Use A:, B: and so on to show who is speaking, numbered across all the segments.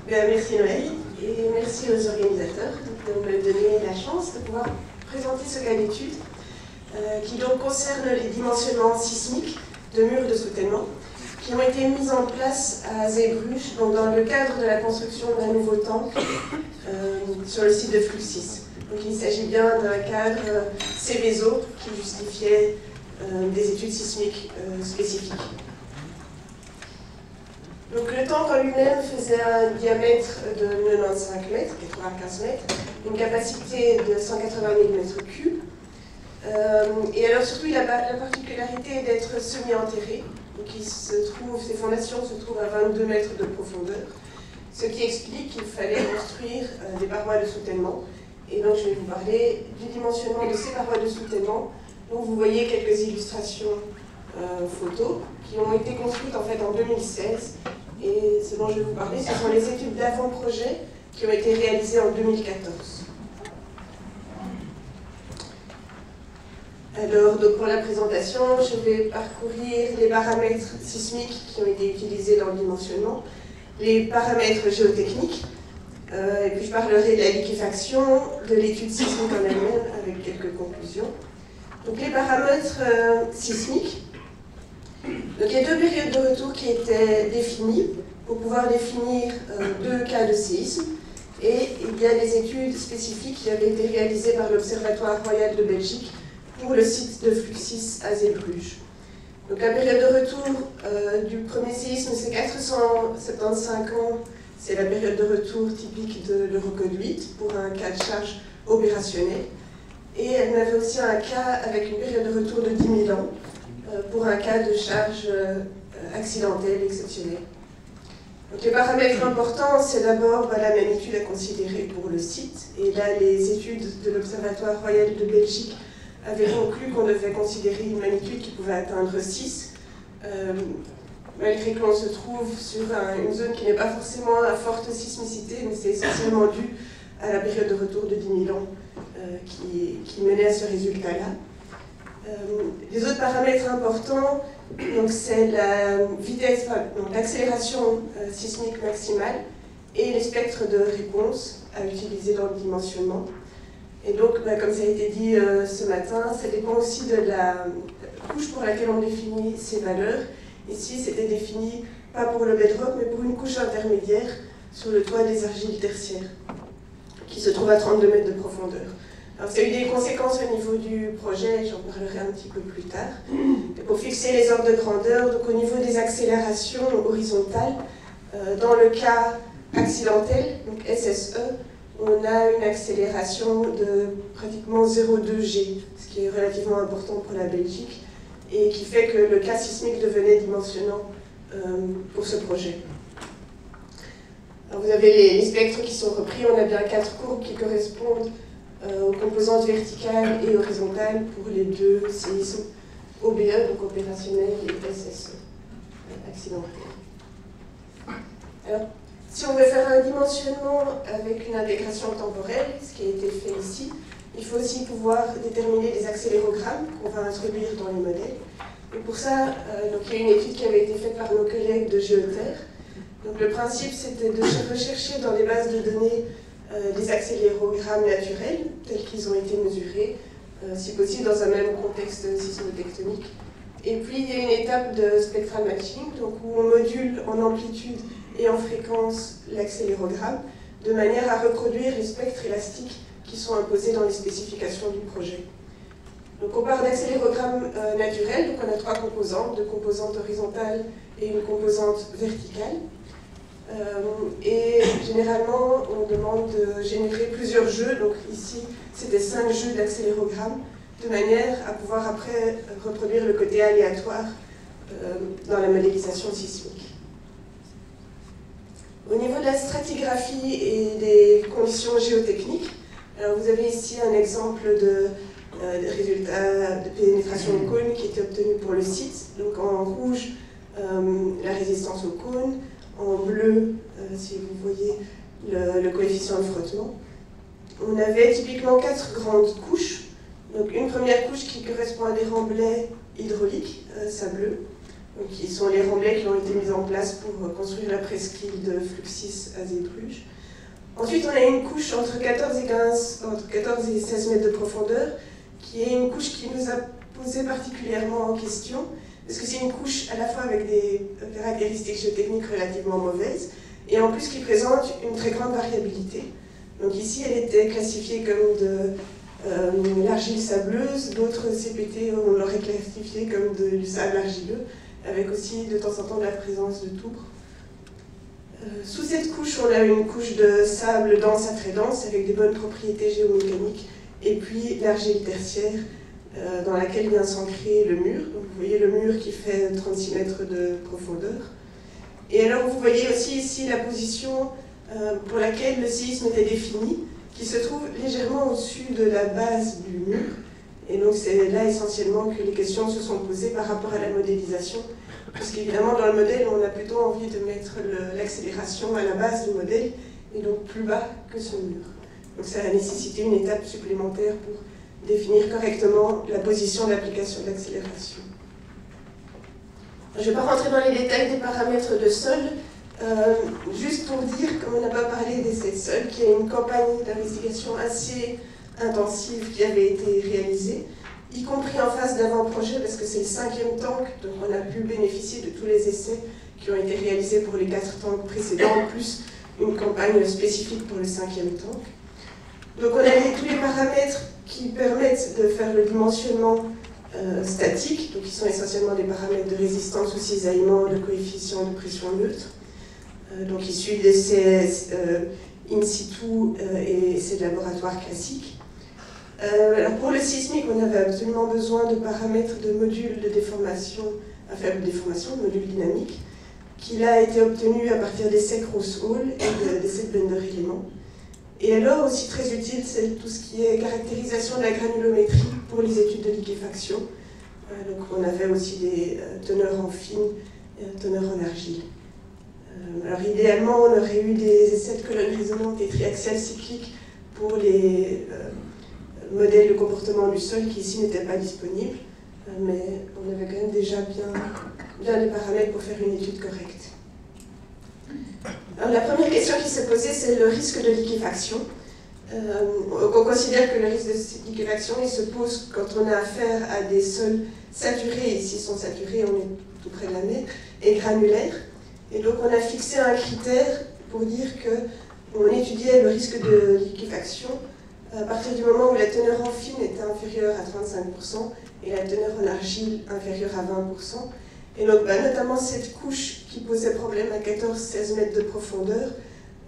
A: Merci Noël et merci aux organisateurs de me donner la chance de pouvoir présenter ce cas d'étude qui donc concerne les dimensionnements sismiques de murs de soutènement qui ont été mis en place à Zeebruges dans le cadre de la construction d'un nouveau temple sur le site de Fluxis. Donc il s'agit bien d'un cadre Seveso qui justifiait des études sismiques spécifiques. Donc le temple en lui-même faisait un diamètre de 95 mètres, 95 mètres, une capacité de 180 000 mètres cubes. Et alors surtout, il a la particularité d'être semi-enterré. Donc ses fondations se trouvent à 22 mètres de profondeur, ce qui explique qu'il fallait construire des parois de soutènement. Et donc je vais vous parler du dimensionnement de ces parois de soutènement. Donc vous voyez quelques illustrations photos qui ont été construites en fait en 2016. Et ce dont je vais vous parler, ce sont les études d'avant-projet qui ont été réalisées en 2014. Alors, donc pour la présentation, je vais parcourir les paramètres sismiques qui ont été utilisés dans le dimensionnement, les paramètres géotechniques, et puis je parlerai de la liquéfaction, de l'étude sismique en elle-même, avec quelques conclusions. Donc les paramètres sismiques. Donc il y a deux périodes de retour qui étaient définies pour pouvoir définir deux cas de séisme. Et il y a des études spécifiques qui avaient été réalisées par l'Observatoire royal de Belgique pour le site de Fluxis à Zeebruges. Donc la période de retour du premier séisme, c'est 475 ans. C'est la période de retour typique de l'Eurocode 8 pour un cas de charge opérationnel. Et elle avait aussi un cas avec une période de retour de 10 000 ans pour un cas de charge accidentelle exceptionnelle. Donc les paramètres importants, c'est d'abord la magnitude à considérer pour le site. Et là, les études de l'Observatoire royal de Belgique avaient conclu qu'on devait considérer une magnitude qui pouvait atteindre 6, malgré que l'on se trouve sur une zone qui n'est pas forcément à forte sismicité, mais c'est essentiellement dû à la période de retour de 10 000 ans qui menait à ce résultat-là. Les autres paramètres importants, c'est la vitesse, l'accélération sismique maximale et les spectres de réponse à utiliser dans le dimensionnement. Et donc, comme ça a été dit ce matin, ça dépend aussi de la couche pour laquelle on définit ces valeurs. Ici, c'était défini pas pour le bedrock, mais pour une couche intermédiaire sur le toit des argiles tertiaires, qui se trouve à 32 mètres de profondeur. Alors, ça a eu des conséquences au niveau du projet, j'en parlerai un petit peu plus tard. Et pour fixer les ordres de grandeur, donc au niveau des accélérations horizontales, dans le cas accidentel, donc SSE, on a une accélération de pratiquement 0,2 G, ce qui est relativement important pour la Belgique, et qui fait que le cas sismique devenait dimensionnant pour ce projet. Alors, vous avez les spectres qui sont repris, on a bien 4 courbes qui correspondent aux composantes verticales et horizontales pour les deux séismes OBE, donc opérationnel, et SSE, accidentel. Alors, si on veut faire un dimensionnement avec une intégration temporelle, ce qui a été fait ici, il faut aussi pouvoir déterminer des accélérogrammes qu'on va introduire dans les modèles. Et pour ça, donc, il y a une étude qui avait été faite par nos collègues de Géoterre. Donc, le principe, c'était de rechercher dans les bases de données des accélérogrammes naturels, tels qu'ils ont été mesurés, si possible dans un même contexte sismotectonique. Et puis, il y a une étape de spectral matching, donc, où on module en amplitude et en fréquence l'accélérogramme, de manière à reproduire les spectres élastiques qui sont imposés dans les spécifications du projet. Donc on part d'accélérogrammes naturels, donc on a 3 composantes, 2 composantes horizontales et une composante verticale. Et généralement, on demande de générer plusieurs jeux, donc ici c'était 5 jeux d'accélérogrammes, de manière à pouvoir après reproduire le côté aléatoire dans la modélisation sismique. Au niveau de la stratigraphie et des conditions géotechniques, alors vous avez ici un exemple de résultats de pénétration au cône qui était obtenu pour le site. Donc en rouge, la résistance au cône, en bleu, si vous voyez, le coefficient de frottement. On avait typiquement 4 grandes couches. Donc une première couche qui correspond à des remblais hydrauliques, sableux. donc, qui sont les remblais qui ont été mis en place pour construire la presqu'île de Fluxis à Zeebrugge. Ensuite, on a une couche entre 14 et 16 mètres de profondeur, qui est une couche qui nous a posé particulièrement en question, parce que c'est une couche à la fois avec des caractéristiques géotechniques relativement mauvaises, et en plus qui présente une très grande variabilité. Donc ici, elle était classifiée comme de l'argile sableuse, d'autres CPT, on l'aurait classifiée comme du sable argileux, avec aussi de temps en temps de la présence de tourbe. Sous cette couche, on a une couche de sable dense à très dense, avec des bonnes propriétés géomécaniques, et puis l'argile tertiaire, dans laquelle vient s'ancrer le mur. Donc vous voyez le mur qui fait 36 mètres de profondeur. Et alors vous voyez aussi ici la position pour laquelle le séisme était défini, qui se trouve légèrement au-dessus de la base du mur. Et donc c'est là essentiellement que les questions se sont posées par rapport à la modélisation. Parce qu'évidemment dans le modèle, on a plutôt envie de mettre l'accélération à la base du modèle, et donc plus bas que ce mur. Donc ça a nécessité une étape supplémentaire pour définir correctement la position d'application de l'accélération. Je ne vais pas rentrer dans les détails des paramètres de sol, juste pour dire, comme on n'a pas parlé d'essais de sol, qu'il y a une campagne d'investigation assez intensive qui avait été réalisée, y compris en phase d'avant-projet, parce que c'est le 5e tank, donc on a pu bénéficier de tous les essais qui ont été réalisés pour les 4 tanks précédents, plus une campagne spécifique pour le 5e tank. Donc on a tous les paramètres qui permettent de faire le dimensionnement statique, donc qui sont essentiellement des paramètres de résistance ou cisaillement, de coefficient de pression neutre, donc issus d'essais in situ et essais de laboratoire classiques. Alors pour le sismique, on avait absolument besoin de paramètres de modules de déformation à faible déformation, de modules dynamiques, qui là a été obtenu à partir d'essais Cross-Hall et d'essais de Bender-éléments. Et alors, aussi très utile, c'est tout ce qui est caractérisation de la granulométrie pour les études de liquéfaction. Donc on avait aussi des teneurs en fine et teneurs en argile. Alors idéalement, on aurait eu des essais de colonnes résonantes et triaxiales cycliques pour les modèles de comportement du sol qui ici n'étaient pas disponibles, mais on avait quand même déjà bien les paramètres pour faire une étude correcte. Alors, la première question qui s'est posée, c'est le risque de liquéfaction. On considère que le risque de liquéfaction il se pose quand on a affaire à des sols saturés, ici ils sont saturés, on est tout près de la mer, et granulaires. Et donc on a fixé un critère pour dire qu'on étudiait le risque de liquéfaction à partir du moment où la teneur en fine était inférieure à 35% et la teneur en argile inférieure à 20%. Et donc, notamment cette couche qui posait problème à 14-16 mètres de profondeur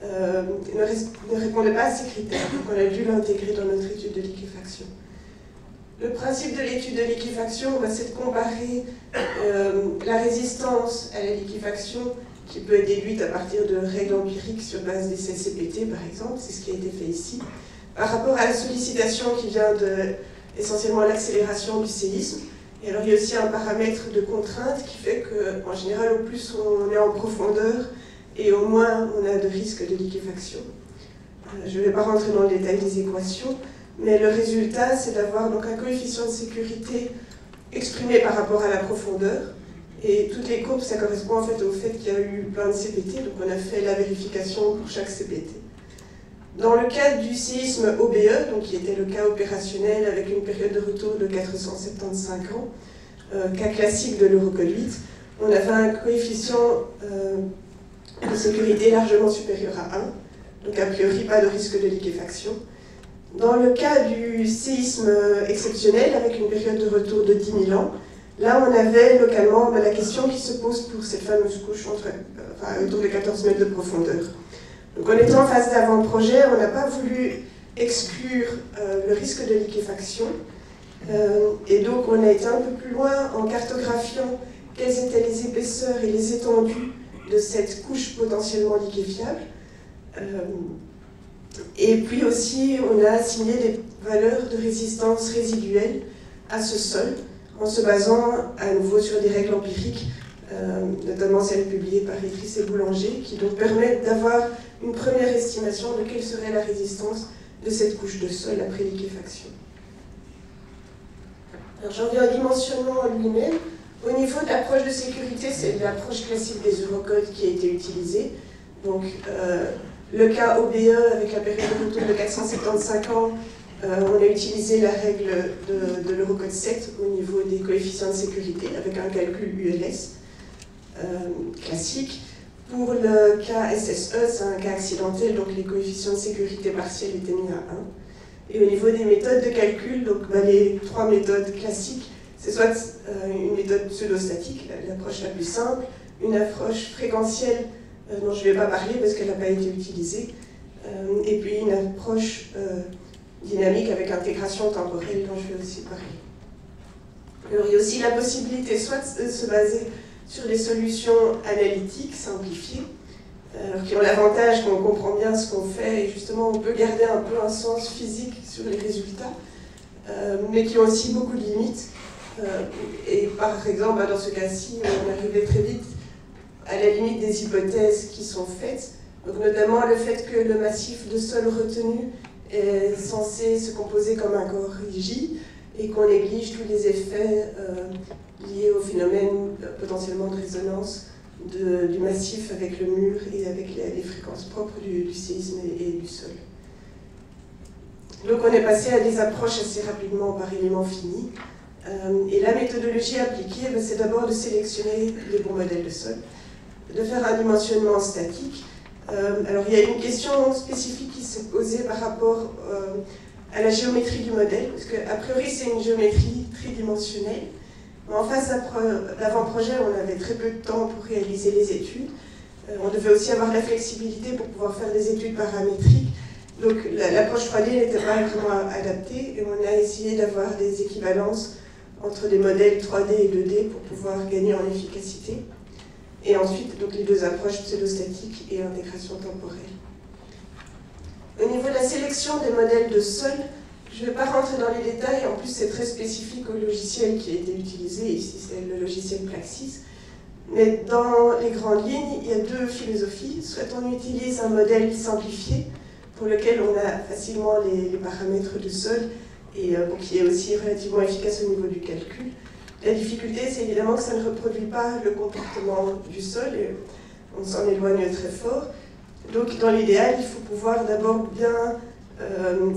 A: ne répondait pas à ces critères. Donc on a dû l'intégrer dans notre étude de liquéfaction. Le principe de l'étude de liquéfaction, c'est de comparer la résistance à la liquéfaction, qui peut être déduite à partir de règles empiriques sur base des CCPT, par exemple, c'est ce qui a été fait ici, par rapport à la sollicitation qui vient de essentiellement l'accélération du séisme. Et alors il y a aussi un paramètre de contrainte qui fait qu'en général, au plus on est en profondeur et au moins on a de risque de liquéfaction. Je ne vais pas rentrer dans le détail des équations, mais le résultat, c'est d'avoir donc un coefficient de sécurité exprimé par rapport à la profondeur. Et toutes les courbes, ça correspond en fait au fait qu'il y a eu plein de CPT, donc on a fait la vérification pour chaque CPT. Dans le cadre du séisme OBE, donc qui était le cas opérationnel avec une période de retour de 475 ans, cas classique de l'Eurocode 8, on avait un coefficient de sécurité largement supérieur à 1, donc a priori pas de risque de liquéfaction. Dans le cas du séisme exceptionnel avec une période de retour de 10 000 ans, là on avait localement la question qui se pose pour cette fameuse couche autour de 14 mètres de profondeur. Donc en étant en phase d'avant-projet, on n'a pas voulu exclure le risque de liquéfaction. Et donc on a été un peu plus loin en cartographiant quelles étaient les épaisseurs et les étendues de cette couche potentiellement liquéfiable. Et puis aussi, on a assigné des valeurs de résistance résiduelle à ce sol, en se basant à nouveau sur des règles empiriques, notamment celles publiées par Etris et Boulanger, qui donc permettent d'avoir une première estimation de quelle serait la résistance de cette couche de sol après liquéfaction. Alors j'en viens au dimensionnement en lui-même. Au niveau de l'approche de sécurité, c'est l'approche classique des Eurocodes qui a été utilisée. Donc, le cas OBE avec la période de retour de 475 ans, on a utilisé la règle de l'Eurocode 7 au niveau des coefficients de sécurité avec un calcul ULS classique. Pour le cas SSE, c'est un cas accidentel, donc les coefficients de sécurité partiels étaient mis à 1. Et au niveau des méthodes de calcul, donc les 3 méthodes classiques, c'est soit une méthode pseudostatique, l'approche la plus simple, une approche fréquentielle dont je ne vais pas parler parce qu'elle n'a pas été utilisée, et puis une approche dynamique avec intégration temporelle dont je vais aussi parler. Alors, il y a aussi la possibilité soit de se baser sur des solutions analytiques simplifiées, qui ont l'avantage qu'on comprend bien ce qu'on fait et justement on peut garder un peu un sens physique sur les résultats, mais qui ont aussi beaucoup de limites. Et par exemple, dans ce cas-ci, on arrivait très vite à la limite des hypothèses qui sont faites, donc notamment le fait que le massif de sol retenu est censé se composer comme un corps rigide et qu'on néglige tous les effets liés au phénomène potentiellement de résonance du massif avec le mur et avec les fréquences propres du séisme et du sol. Donc on est passé à des approches assez rapidement par éléments finis. Et la méthodologie appliquée, c'est d'abord de sélectionner les bons modèles de sol, de faire un dimensionnement statique. Alors il y a une question spécifique qui s'est posée par rapport à la géométrie du modèle, parce qu'a priori c'est une géométrie tridimensionnelle. Mais en face d'avant-projet, on avait très peu de temps pour réaliser les études. On devait aussi avoir la flexibilité pour pouvoir faire des études paramétriques. Donc l'approche 3D n'était pas vraiment adaptée et on a essayé d'avoir des équivalences entre des modèles 3D et 2D pour pouvoir gagner en efficacité. Et ensuite, donc, les deux approches pseudostatique et intégration temporelle. Au niveau de la sélection des modèles de sol, je ne vais pas rentrer dans les détails, en plus c'est très spécifique au logiciel qui a été utilisé, ici c'est le logiciel Plaxis. Mais dans les grandes lignes, il y a deux philosophies. Soit on utilise un modèle simplifié, pour lequel on a facilement les paramètres de sol, et qui est aussi relativement efficace au niveau du calcul. La difficulté, c'est évidemment que ça ne reproduit pas le comportement du sol, et on s'en éloigne très fort. Donc dans l'idéal, il faut pouvoir d'abord bien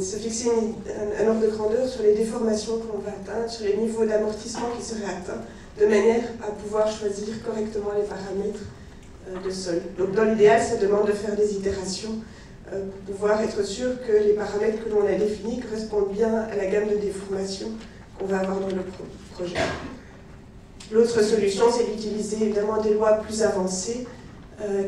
A: se fixer un ordre de grandeur sur les déformations que l'on va atteindre, sur les niveaux d'amortissement qui seraient atteints, de manière à pouvoir choisir correctement les paramètres de sol. Donc dans l'idéal, ça demande de faire des itérations pour pouvoir être sûr que les paramètres que l'on a définis correspondent bien à la gamme de déformation qu'on va avoir dans le projet. L'autre solution, c'est d'utiliser évidemment des lois plus avancées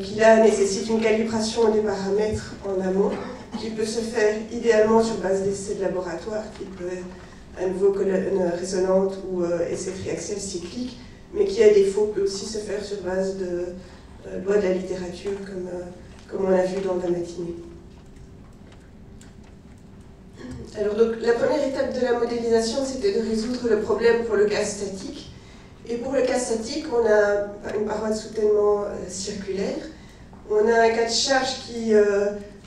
A: qui là nécessitent une calibration des paramètres en amont, qui peut se faire idéalement sur base d'essais de laboratoire, qui peut être à nouveau colonne résonante ou essai triaxial cyclique, mais qui à défaut peut aussi se faire sur base de lois de la littérature, comme on a vu dans la matinée. Alors donc, la première étape de la modélisation, c'était de résoudre le problème pour le cas statique. Et pour le cas statique, on a une paroi de soutènement circulaire. On a un cas de charge qui,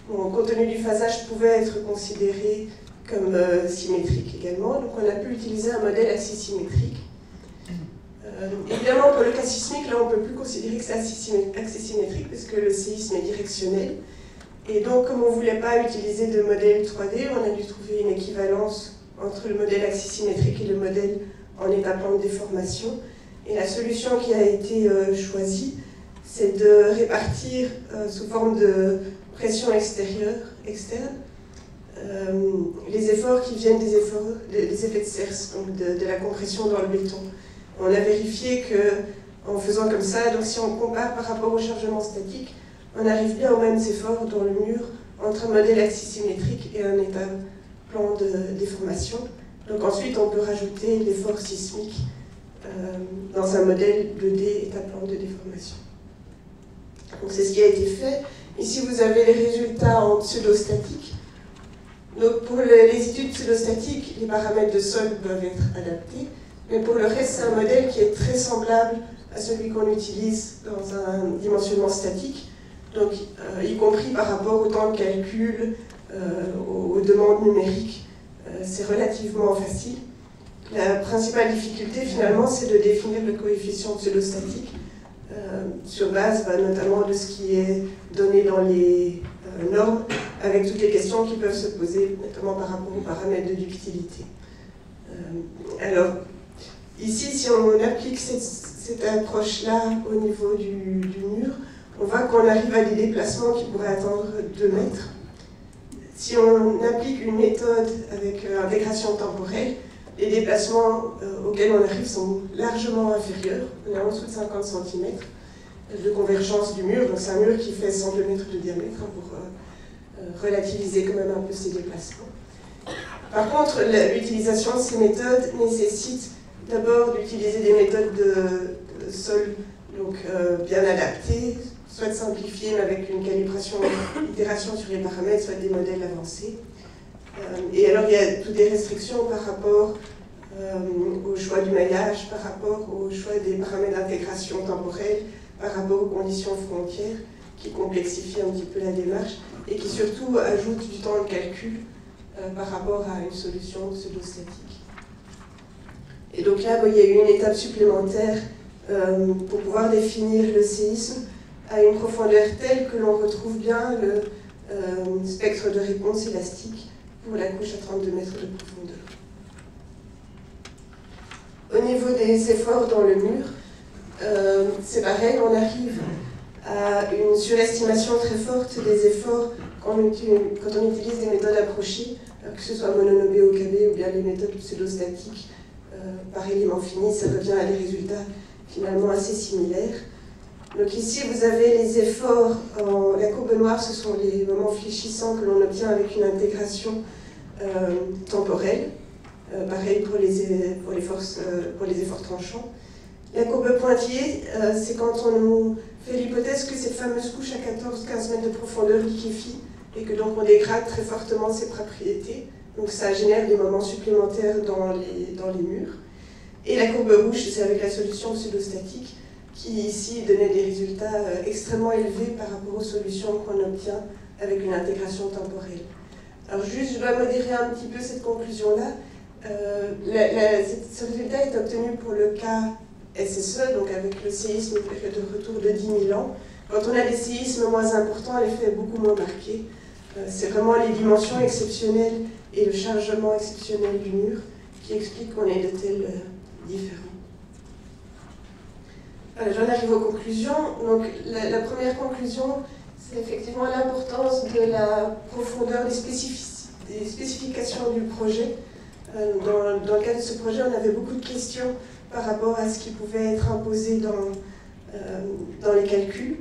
A: compte tenu du phasage, pouvait être considéré comme symétrique également. Donc on a pu utiliser un modèle axis symétrique. Évidemment, pour le cas sismique, là, on ne peut plus considérer que c'est axis symétrique parce que le séisme est directionnel. Et donc, comme on ne voulait pas utiliser de modèle 3D, on a dû trouver une équivalence entre le modèle axis symétrique et le modèle en état plan de déformation. Et la solution qui a été choisie, c'est de répartir sous forme de pression extérieure, externe, les efforts qui viennent des effets de serre, donc de la compression dans le béton. On a vérifié qu'en faisant comme ça, donc si on compare par rapport au chargement statique, on arrive bien aux mêmes efforts dans le mur entre un modèle axis symétrique et un état plan de déformation. Donc ensuite, on peut rajouter l'effort sismique dans un modèle 2D état plan de déformation. Donc c'est ce qui a été fait. Ici, vous avez les résultats en pseudostatique. Donc pour les études pseudostatiques, les paramètres de sol peuvent être adaptés. Mais pour le reste, c'est un modèle qui est très semblable à celui qu'on utilise dans un dimensionnement statique. Donc, y compris par rapport au temps de calcul, aux demandes numériques, c'est relativement facile. La principale difficulté, finalement, c'est de définir le coefficient pseudostatique sur base notamment de ce qui est donné dans les normes, avec toutes les questions qui peuvent se poser, notamment par rapport aux paramètres de ductilité. Alors, ici, si on applique cette approche-là au niveau du mur, on voit qu'on arrive à des déplacements qui pourraient atteindre 2 mètres. Si on applique une méthode avec intégration temporelle, les déplacements auxquels on arrive sont largement inférieurs. On est en dessous de 50 cm de convergence du mur. Donc c'est un mur qui fait 102 mètres de diamètre pour relativiser quand même un peu ces déplacements. Par contre, l'utilisation de ces méthodes nécessite d'abord d'utiliser des méthodes de sol donc, bien adaptées, soit simplifiées mais avec une calibration, itération sur les paramètres, soit des modèles avancés. Et alors il y a toutes des restrictions par rapport au choix du maillage, par rapport au choix des paramètres d'intégration temporelle, par rapport aux conditions frontières qui complexifient un petit peu la démarche et qui surtout ajoutent du temps de calcul par rapport à une solution pseudostatique. Et donc là, il y a eu une étape supplémentaire pour pouvoir définir le séisme à une profondeur telle que l'on retrouve bien le spectre de réponse élastique pour la couche à 32 mètres de profondeur. Au niveau des efforts dans le mur, c'est pareil, on arrive à une surestimation très forte des efforts quand on utilise des méthodes approchées, que ce soit Mononobe ou KB ou bien les méthodes pseudostatiques par élément fini, ça revient à des résultats finalement assez similaires. Donc ici, vous avez les efforts, la courbe noire, ce sont les moments fléchissants que l'on obtient avec une intégration temporelle, pareil pour les efforts tranchants. La courbe pointillée, c'est quand on nous fait l'hypothèse que cette fameuse couche à 14-15 mètres de profondeur liquéfie et que donc on dégrade très fortement ses propriétés. Donc ça génère des moments supplémentaires dans les murs. Et la courbe rouge, c'est avec la solution pseudostatique qui ici donnait des résultats extrêmement élevés par rapport aux solutions qu'on obtient avec une intégration temporelle. Alors juste, je dois modérer un petit peu cette conclusion-là. Ce résultat est obtenu pour le cas SSE, donc avec le séisme une période de retour de 10 000 ans. Quand on a des séismes moins importants, l'effet est beaucoup moins marqué. C'est vraiment les dimensions exceptionnelles et le chargement exceptionnel du mur qui expliquent qu'on ait de tels différents. J'en arrive aux conclusions. Donc, la première conclusion, c'est effectivement l'importance de la profondeur des spécifications du projet. Dans le cadre de ce projet, on avait beaucoup de questions par rapport à ce qui pouvait être imposé dans les calculs,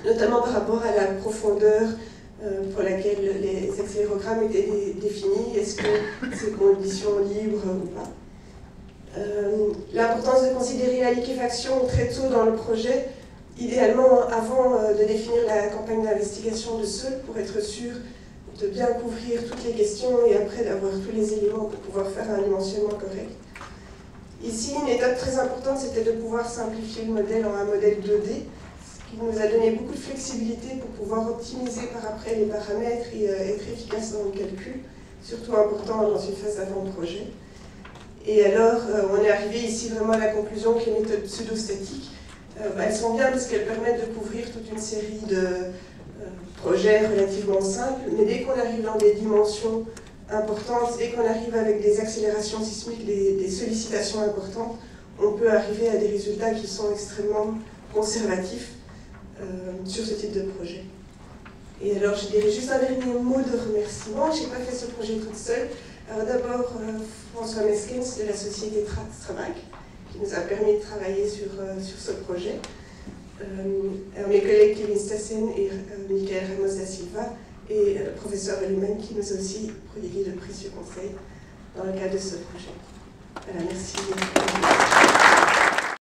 A: notamment par rapport à la profondeur pour laquelle les accélérogrammes étaient définis. Est-ce que c'est conditions libres ou pas? L'importance de considérer la liquéfaction très tôt dans le projet, idéalement avant de définir la campagne d'investigation de sol pour être sûr de bien couvrir toutes les questions et après d'avoir tous les éléments pour pouvoir faire un dimensionnement correct. Ici, une étape très importante, c'était de pouvoir simplifier le modèle en un modèle 2D, ce qui nous a donné beaucoup de flexibilité pour pouvoir optimiser par après les paramètres et être efficace dans le calcul, surtout important dans une phase d'avant-projet. Et alors, on est arrivé ici vraiment à la conclusion que les méthodes pseudostatiques, elles sont bien parce qu'elles permettent de couvrir toute une série de projets relativement simples, mais dès qu'on arrive dans des dimensions importantes, dès qu'on arrive avec des accélérations sismiques, des sollicitations importantes, on peut arriver à des résultats qui sont extrêmement conservatifs sur ce type de projet. Et alors, je dirais juste un dernier mot de remerciement. Je n'ai pas fait ce projet toute seule. D'abord, François Meskens de la société Stravac, qui nous a permis de travailler sur ce projet. Mes collègues Kevin Stassen et Michael Ramos da Silva, et le professeur lui-même qui nous a aussi prodigué de précieux conseils dans le cadre de ce projet. Voilà, merci.